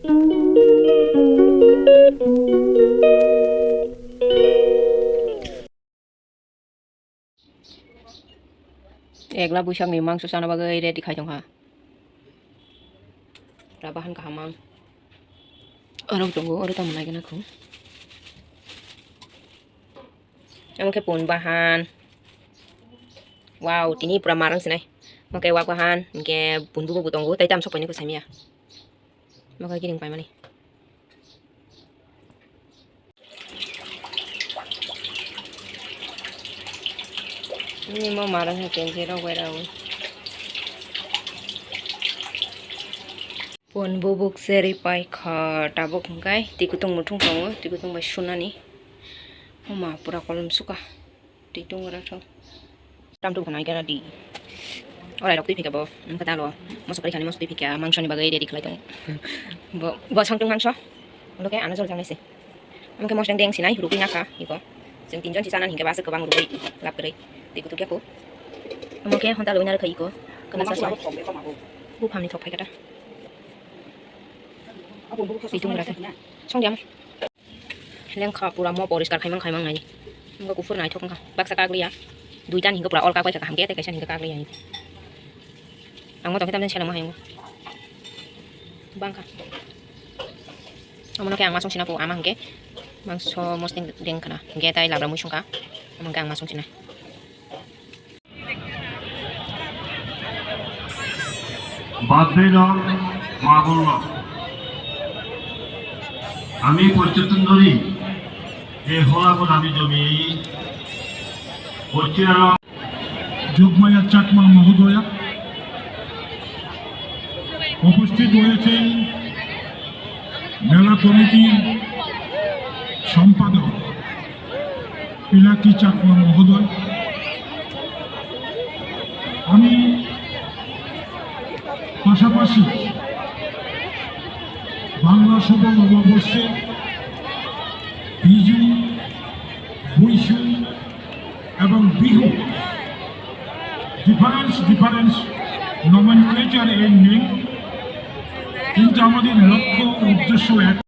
Egla busak ni mang susana bagai ready khai jong ha. Rabahan kahamang. Orang tunggu orang tamu lagi nak aku. Yang ke pun bahan. Wow, ini pura marang sini. Makai wak bahan, ke pun buku tunggu. Tapi tam sok punya ku samia. Makai kiring pai mani. Ini mau marang ke kenjero gue tahu. Pun bubuk seri pai kha tabuk kai tikutung mutung tongo tikutung bai sunani. Oma pura kolom suka. Titung rathong. Tam tu kanai kara di. Ora rok tu phika bo. Kata lo. Masuk kali kani masuk tu phika mangso ni bagai ready khlai tong. Bo sangtung mangso. Lo ke ana jol jang nese. Amke mos deng sinai rupi ngaka iko. Jeng tinjon sisanan hingga basa kebang rupi lap kere. Tikutu kya ko. Amke honta lo nyar khai ko. Kana sa sa. Bu phamni thok phai kata. Titung rathong. Song diam. Lengkap pura mau poriskar khaimang nai. Enggak kufur nai thok ka. Baksa kagli ya. Duitan hingga pura ol ka pai ka hamge te kaisan hingga kagli ya ni. Ang mo to kita men sela mo hayong. Bangka. Amono ke ang masong sina po amang ke. Mangso mosting deng kana. Nge tai labra mo ka. Amang ang masong sina. বাদবেলা মা বলল আমি পর্যটন ধরি এই হলাগুন আমি জমি যোগমায়া চাকমা মহোদয়া উপস্থিত হয়েছেন মেলা কমিটির সম্পাদক পিনাকি চাকমা মহোদয়। আমি পাশাপাশি বাংলা সভা নববর্ষে বিজু বৈশু এবং বিহু ডিফারেন্স নমিনেচার এর নেই, কিন্তু আমাদের লক্ষ্য উদ্দেশ্য এক।